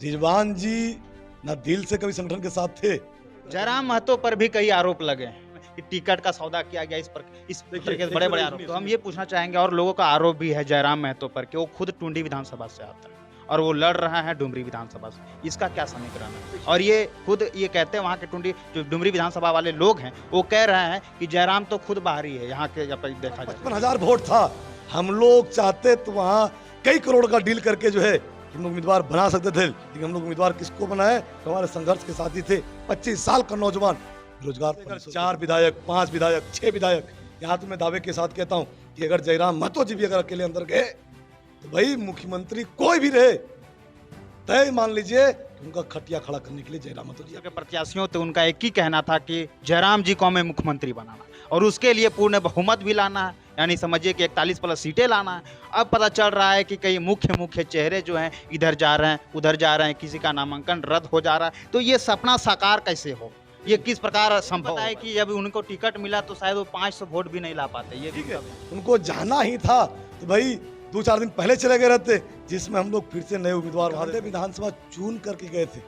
रिजवान जी ना दिल से कभी संगठन के साथ थे। जयराम महतो पर भी कई आरोप लगे हैं कि टिकट का सौदा किया गया, इस तरीके से बड़े बड़े आरोप। तो हम ये पूछना चाहेंगे, और लोगों का आरोप भी है जयराम महतो पर कि वो खुद टुंडी विधानसभा से आता है और वो लड़ रहा है डुमरी विधानसभा से। इसका क्या समीकरण है? और ये खुद ये कहते हैं, वहाँ के टुंडी जो डुमरी विधानसभा वाले लोग हैं वो कह रहे हैं कि जयराम तो खुद बाहरी है यहाँ के। जब देखा जाए 55,000 वोट था। हम लोग चाहते तो वहाँ कई करोड़ का डील करके जो है हम लोग उम्मीदवार बना सकते थे, लेकिन हम लोग उम्मीदवार किसको बनाए? तो हमारे संघर्ष के साथी थे। 25 साल का नौजवान बेरोजगार, 4 विधायक, 5 विधायक, 6 विधायक। यहाँ तो मैं दावे के साथ कहता हूँ कि अगर जयराम महतो जी भी अगर अकेले अंदर गए तो भाई मुख्यमंत्री कोई भी रहे, तय मान लीजिए कि उनका खटिया खड़ा करने के लिए जयराम महतो जी के प्रत्याशियों तो उनका एक ही कहना था कि जयराम जी को हमें मुख्यमंत्री बनाना और उसके लिए पूर्ण बहुमत भी लाना है, यानी समझिए कि 41 प्लस सीटें लाना है। अब पता चल रहा है कि कई मुख्य चेहरे जो हैं इधर जा रहे हैं, उधर जा रहे हैं, किसी का नामांकन रद्द हो जा रहा है। तो ये सपना साकार कैसे हो? ये किस प्रकार संभव है कि जब उनको टिकट मिला तो शायद वो 500 वोट भी नहीं ला पाते? ये ठीक है, उनको जाना ही था तो भाई 2-4 दिन पहले चले गए रहते, जिसमें हम लोग फिर से नए उम्मीदवार गांधी विधानसभा चुन करके गए थे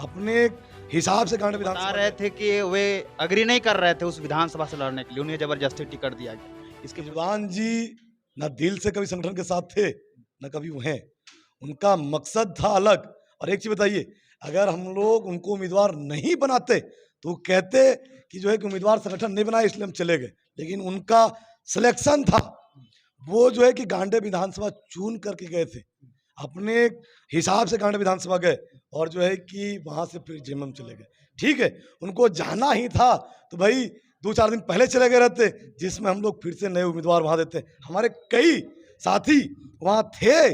अपने हिसाब से। गांधी बता विधानसभा रहे थे कि वे अग्री नहीं कर रहे थे उस विधानसभा से लड़ने के लिए, उन्हें जबरदस्ती टिकट दिया गया। इसके रिजवान जी ना दिल से कभी संगठन के साथ थे, न कभी वो हैं। उनका मकसद था अलग। और एक चीज बताइए, अगर हम लोग उनको उम्मीदवार नहीं बनाते तो कहते कि जो है कि उम्मीदवार संगठन नहीं बनाए इसलिए हम चले गए, लेकिन उनका सिलेक्शन था। वो जो है कि गांधी विधानसभा चुन करके गए थे, अपने हिसाब से गांधी विधानसभा गए और जो है कि वहां से फिर जेएमएम चले गए। ठीक है, उनको जाना ही था तो भाई 2-4 दिन पहले चले गए रहते, जिसमें हम लोग फिर से नए उम्मीदवार वहां देते। हमारे कई साथी वहां थे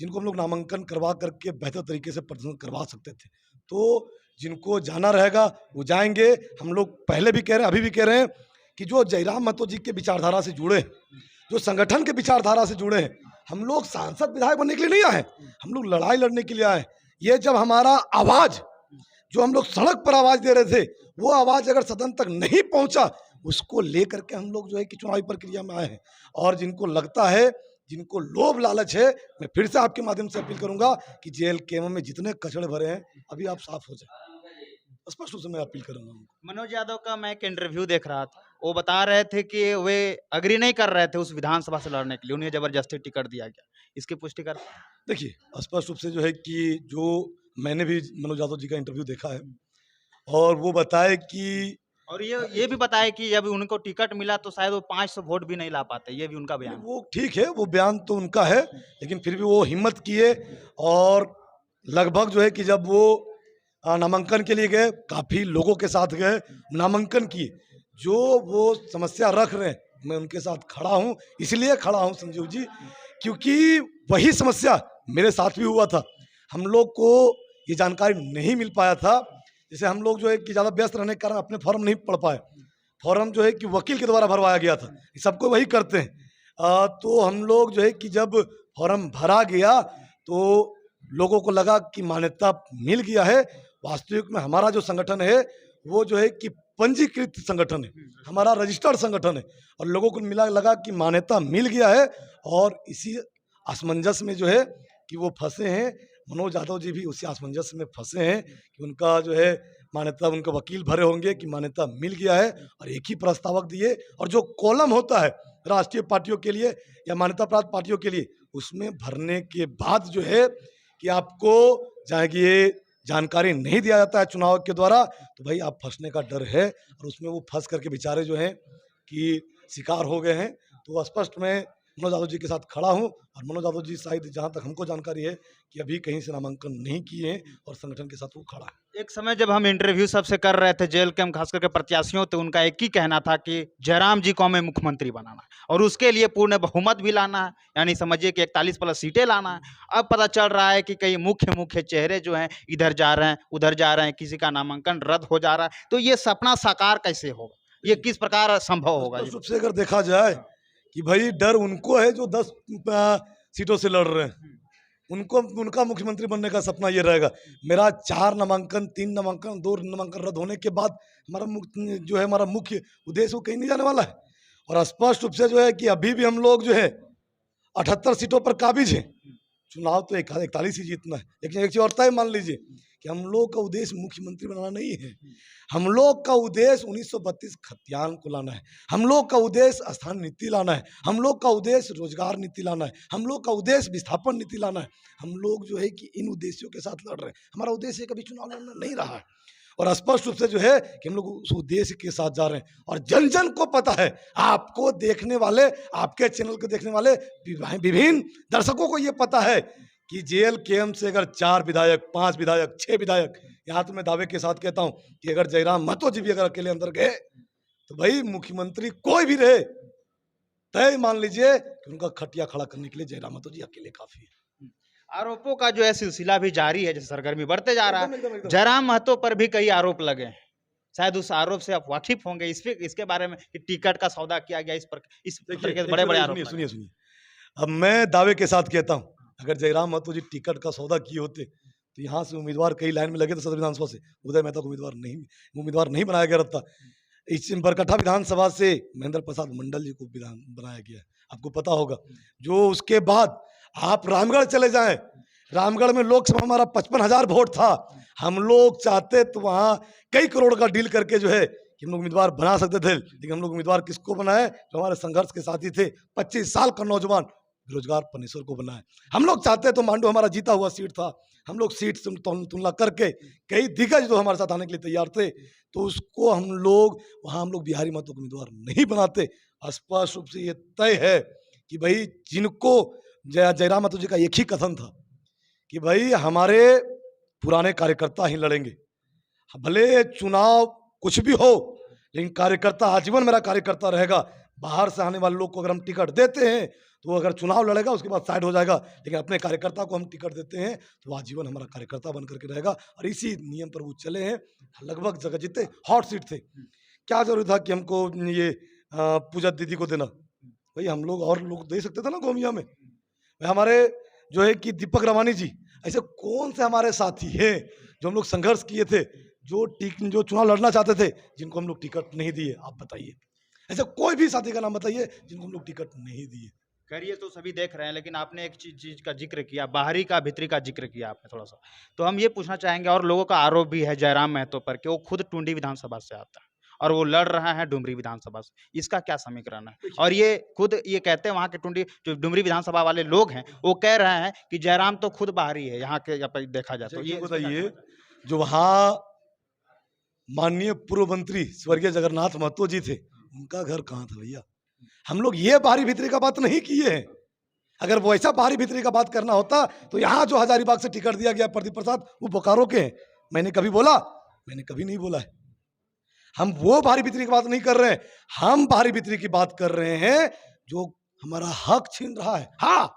जिनको हम लोग नामांकन करवा करके बेहतर तरीके से प्रदर्शन करवा सकते थे। तो जिनको जाना रहेगा वो जाएंगे। हम लोग पहले भी कह रहे हैं, अभी भी कह रहे हैं कि जो जयराम महतो जी के विचारधारा से जुड़े, जो संगठन के विचारधारा से जुड़े हैं, हम लोग सांसद विधायक बनने के लिए नहीं आए, हम लोग लड़ाई लड़ने के लिए आए। ये जब हमारा आवाज, जो हम लोग सड़क पर आवाज दे रहे थे, वो आवाज अगर सदन तक नहीं पहुंचा, उसको लेकर के हम लोग जो है कि चुनावी प्रक्रिया में आए हैं। और जिनको लगता है, जिनको लोभ लालच है, मैं फिर से आपके माध्यम से अपील करूंगा कि जेल केम में जितने कचड़े भरे हैं अभी आप साफ हो जाए। स्पष्ट रूप से मैं अपील करूंगा उनको। मनोज यादव का मैं एक इंटरव्यू देख रहा था, वो बता रहे थे कि वे अग्री नहीं कर रहे थे उस विधानसभा से लड़ने के लिए, उन्हें जबरदस्ती टिकट दिया गया। इसकी पुष्टि कर। देखिए, स्पष्ट रूप से जो है कि जो मैंने भी मनोज यादव जी का इंटरव्यू देखा है और वो बताए कि, और ये भी बताया कि जब उनको टिकट मिला तो शायद वो 500 वोट भी नहीं ला पाते। ये भी उनका बयान। वो ठीक है, वो बयान तो उनका है, लेकिन फिर भी वो हिम्मत किए और लगभग जो है कि जब वो नामांकन के लिए गए, काफी लोगों के साथ गए, नामांकन किए। जो वो समस्या रख रहे हैं, मैं उनके साथ खड़ा हूं, इसलिए खड़ा हूं संजीव जी, क्योंकि वही समस्या मेरे साथ भी हुआ था। हम लोग को ये जानकारी नहीं मिल पाया था, जैसे हम लोग जो है कि ज़्यादा व्यस्त रहने के कारण अपने फॉर्म नहीं पढ़ पाए। फॉर्म जो है कि वकील के द्वारा भरवाया गया था, सबको वही करते हैं। तो हम लोग जो है कि जब फॉर्म भरा गया तो लोगों को लगा कि मान्यता मिल गया है। वास्तविक में हमारा जो संगठन है वो जो है कि पंजीकृत संगठन है, हमारा रजिस्टर्ड संगठन है, और लोगों को लगा कि मान्यता मिल गया है। और इसी असमंजस में जो है कि वो फंसे हैं। मनोज यादव जी भी उसी असमंजस में फंसे हैं कि उनका जो है मान्यता, उनका वकील भरे होंगे कि मान्यता मिल गया है, और एक ही प्रस्तावक दिए। और जो कॉलम होता है राष्ट्रीय पार्टियों के लिए या मान्यता प्राप्त पार्टियों के लिए, उसमें भरने के बाद जो है कि आपको जाएगी ये जानकारी नहीं दिया जाता है चुनाव के द्वारा, तो भाई आप फंसने का डर है। और उसमें वो फंस करके बेचारे जो हैं कि शिकार हो गए हैं। तो स्पष्ट मैं मनोज यादव जी के साथ खड़ा हूं, और मनोज यादव जी शायद जहां तक हमको जानकारी है कि अभी कहीं से नामांकन नहीं किए हैं और संगठन के साथ वो खड़ा है। एक समय जब हम इंटरव्यू सबसे कर रहे थे जेल के, हम खास करके प्रत्याशियों, तो उनका एक ही कहना था कि जयराम जी को हमें मुख्यमंत्री बनाना और उसके लिए पूर्ण बहुमत भी लाना है, यानी समझिए कि 41 प्लस सीटें लाना है। अब पता चल रहा है कि कई मुख्य चेहरे जो हैं इधर जा रहे हैं, उधर जा रहे हैं, किसी का नामांकन रद्द हो जा रहा है। तो ये सपना साकार कैसे होगा? ये किस प्रकार संभव होगा? स्पष्ट रूप से अगर देखा जाए कि भाई डर उनको है जो 10 सीटों से लड़ रहे हैं, उनको उनका मुख्यमंत्री बनने का सपना ये रहेगा। मेरा 4 नामांकन, 3 नामांकन, 2 नामांकन रद्द होने के बाद हमारा मुख्य उद्देश्य वो कहीं नहीं जाने वाला है। और स्पष्ट रूप से जो है कि अभी भी हम लोग जो है 78 सीटों पर काबिज हैं, चुनाव तो 41 ही जीतना है, लेकिन एक चीज और तय मान लीजिए कि हम लोग का उद्देश्य मुख्यमंत्री बनाना नहीं है। हम लोग का उद्देश्य 1932 खतियान को लाना है। हम लोग का उद्देश्य स्थान नीति लाना है। हम लोग का उद्देश्य रोजगार नीति लाना है। हम लोग का उद्देश्य विस्थापन नीति लाना है। हम लोग जो है कि इन उद्देश्यों के साथ लड़ रहे हैं। हमारा उद्देश्य कभी चुनाव लड़ना नहीं रहा है, और स्पष्ट रूप से जो है कि हम लोग उस उद्देश्य के साथ जा रहे हैं। और जन जन को पता है, आपको देखने वाले, आपके चैनल को देखने वाले विभिन्न दर्शकों को ये पता है कि JLKM से अगर 4 विधायक, 5 विधायक, 6 विधायक, यहाँ तो मैं दावे के साथ कहता हूँ कि अगर जयराम महतो जी भी अगर अकेले अंदर गए तो भाई मुख्यमंत्री कोई भी रहे, तय मान लीजिए कि उनका खटिया खड़ा करने के लिए जयराम महतो जी अकेले काफी है। आरोपों का जो है सिलसिला भी जारी है, जैसे सरगर्मी बढ़ते जा रहा है। एकदम। जयराम महतो पर भी कई आरोप लगे हैं, शायद उस आरोप से आप वाकिफ होंगे, इसके बारे में कि टिकट का सौदा किया गया, इस तरह के बड़े बड़े आरोप लगे। सुनिए, अब मैं दावे के साथ कहता हूँ, अगर जयराम महतो जी टिकट का सौदा किए होते तो यहाँ से उम्मीदवार कई लाइन में लगे थे। सदर विधानसभा से उदय मेहता को उम्मीदवार नहीं बनाया गया रहता। इस बरकट्ठा विधानसभा से महेंद्र प्रसाद मंडल जी को बनाया गया, आपको पता होगा। जो उसके बाद आप रामगढ़ चले जाएं, रामगढ़ में लोकसभा हमारा 55,000 वोट था। हम लोग चाहते तो वहाँ कई करोड़ का डील करके जो है कि हम लोग उम्मीदवार बना सकते थे, लेकिन हम लोग उम्मीदवार किसको बनाए? जो हमारे संघर्ष के साथी थे, 25 साल का नौजवान बेरोजगार पनेश्वर को बनाए। हम लोग चाहते तो मांडू हमारा जीता हुआ सीट था, हम लोग सीट से तुलना करके कई दिग्गज जो हमारे साथ आने के लिए तैयार थे, तो उसको हम लोग वहाँ हम लोग बिहारी महतो को उम्मीदवार नहीं बनाते। स्पष्ट रूप से ये तय है कि भाई जिनको जयराम महतो जी का एक ही कथन था कि भाई हमारे पुराने कार्यकर्ता ही लड़ेंगे, भले चुनाव कुछ भी हो, लेकिन कार्यकर्ता आजीवन मेरा कार्यकर्ता रहेगा। बाहर से आने वाले लोग को अगर हम टिकट देते हैं तो अगर चुनाव लड़ेगा उसके बाद साइड हो जाएगा, लेकिन अपने कार्यकर्ता को हम टिकट देते हैं तो आजीवन हमारा कार्यकर्ता बन करके रहेगा। और इसी नियम पर वो चले हैं। लगभग जगह जितने हॉट सीट थे, क्या जरूरी था कि हमको ये पूजा दीदी को देना? भाई हम लोग और लोग दे सकते थे ना गोमिया में। हमारे जो है कि दीपक रवानी जी, ऐसे कौन से हमारे साथी हैं जो हम लोग संघर्ष किए थे, जो चुनाव लड़ना चाहते थे, जिनको हम लोग टिकट नहीं दिए? आप बताइए, ऐसे कोई भी साथी का नाम बताइए जिनको हम लोग टिकट नहीं दिए। करिए तो सभी देख रहे हैं, लेकिन आपने एक चीज का जिक्र किया, बाहरी का भीतरी का जिक्र किया आपने थोड़ा सा, तो हम ये पूछना चाहेंगे, और लोगों का आरोप भी है जयराम महतो पर कि वो खुद टुंडी विधानसभा से आता है और वो लड़ रहा है डुमरी विधानसभा से। इसका क्या समीकरण है? और ये खुद ये कहते हैं, वहाँ के टुंडी जो डुमरी विधानसभा वाले लोग हैं वो कह रहे हैं कि जयराम तो खुद बाहरी है यहाँ के, यहाँ पर देखा जाए तो। ये बताइए, जो वहाँ माननीय पूर्व मंत्री स्वर्गीय जगन्नाथ महतो जी थे, उनका घर कहाँ था भैया? हम लोग ये बाहरी भीतरी का बात नहीं किए हैं। अगर वो ऐसा बाहरी भीतरी का बात करना होता तो यहाँ जो हजारीबाग से टिकट दिया गया प्रदीप प्रसाद, वो बोकारो के हैं। मैंने कभी बोला? मैंने कभी नहीं बोला है। हम वो बाहरी भीतरी की बात नहीं कर रहे हैं, हम बाहरी भीतरी की बात कर रहे हैं जो हमारा हक छीन रहा है। हाँ,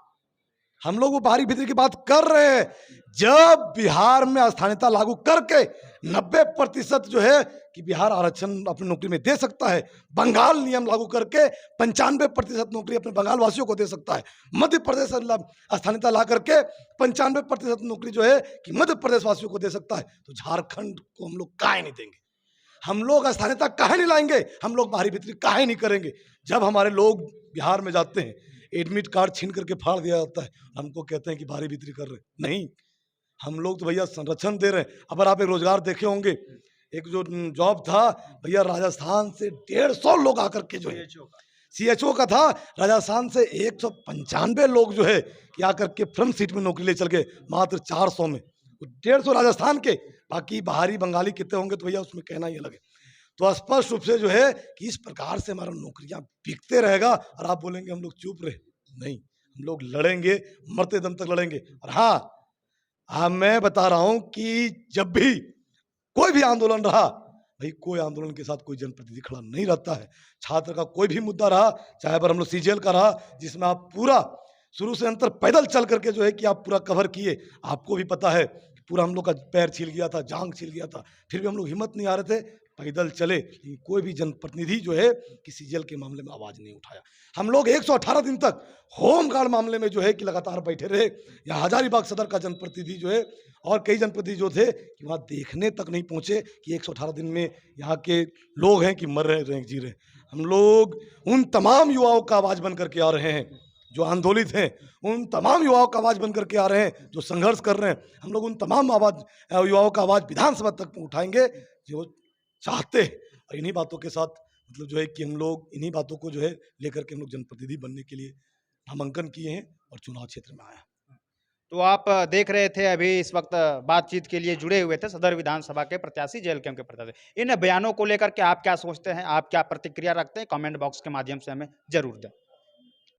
हम लोग वो बाहरी भीतरी की बात कर रहे हैं। जब बिहार में स्थानीयता लागू करके 90% जो है कि बिहार आरक्षण अपनी नौकरी में दे सकता है, बंगाल नियम लागू करके 95% नौकरी अपने बंगाल वासियों को दे सकता है, मध्य प्रदेश स्थानीयता ला करके 95% नौकरी जो है कि मध्य प्रदेश वासियों को दे सकता है, तो झारखंड को हम लोग काहे नहीं देंगे? हम लोग स्थानीयता काहे नहीं लाएंगे? हम लोग बाहरी भीतरी काहे नहीं करेंगे? जब हमारे लोग बिहार में जाते हैं, एडमिट कार्ड छीन करके फाड़ दिया जाता है, हमको कहते हैं कि बाहरी भीतरी कर रहे हैं। नहीं, हम लोग तो भैया संरक्षण दे रहे हैं। अगर आप एक रोजगार देखे होंगे, एक जो जॉब था भैया, राजस्थान से 150 लोग आकर के जो है CHO का था, राजस्थान से 195 लोग जो है कि आकर के फ्रंट सीट में नौकरी ले चल गए, मात्र 400 में। 150 राजस्थान के, बाकी बाहरी बंगाली कितने होंगे तो भैया उसमें कहना ही अलग है। तो स्पष्ट रूप से जो है कि इस प्रकार से हमारा नौकरियां बिकते रहेगा और आप बोलेंगे हम लोग चुप रहे। नहीं, हम लोग लड़ेंगे, मरते दम तक लड़ेंगे। और हाँ, मैं बता रहा हूं कि जब भी कोई भी आंदोलन रहा, भाई कोई आंदोलन के साथ कोई जनप्रतिनिधि खड़ा नहीं रहता है। छात्र का कोई भी मुद्दा रहा, चाहे पर हम लोग CGL का रहा, जिसमें आप पूरा शुरू से अंतर पैदल चल करके जो है कि आप पूरा कवर किए। आपको भी पता है पूरा हम लोग का पैर छिल गया था, जांग छिल गया था, फिर भी हम लोग हिम्मत नहीं आ रहे थे, पैदल चले। कोई भी जनप्रतिनिधि जो है कि CGL के मामले में आवाज नहीं उठाया। हम लोग 118 दिन तक होमगार्ड मामले में जो है कि लगातार बैठे रहे। यहाँ हजारीबाग सदर का जनप्रतिनिधि जो है और कई जनप्रतिनिधि जो थे कि वहाँ देखने तक नहीं पहुंचे कि 118 दिन में यहाँ के लोग हैं कि मर रहे हैं जी रहे। हम लोग उन तमाम युवाओं का आवाज बन करके आ रहे हैं जो आंदोलित हैं, उन तमाम युवाओं का आवाज़ बन करके आ रहे हैं, जो संघर्ष कर रहे हैं। हम लोग उन तमाम युवाओं का आवाज़ विधानसभा तक उठाएंगे जो चाहते हैं। और इन्हीं बातों के साथ मतलब जो है कि हम लोग इन्हीं बातों को जो है लेकर के हम लोग जनप्रतिनिधि बनने के लिए नामांकन किए हैं और चुनाव क्षेत्र में आए हैं। तो आप देख रहे थे अभी इस वक्त बातचीत के लिए जुड़े हुए थे सदर विधानसभा के प्रत्याशी, जेल कैंप के प्रत्याशी। इन बयानों को लेकर के आप क्या सोचते हैं, आप क्या प्रतिक्रिया रखते हैं, कमेंट बॉक्स के माध्यम से हमें जरूर दें।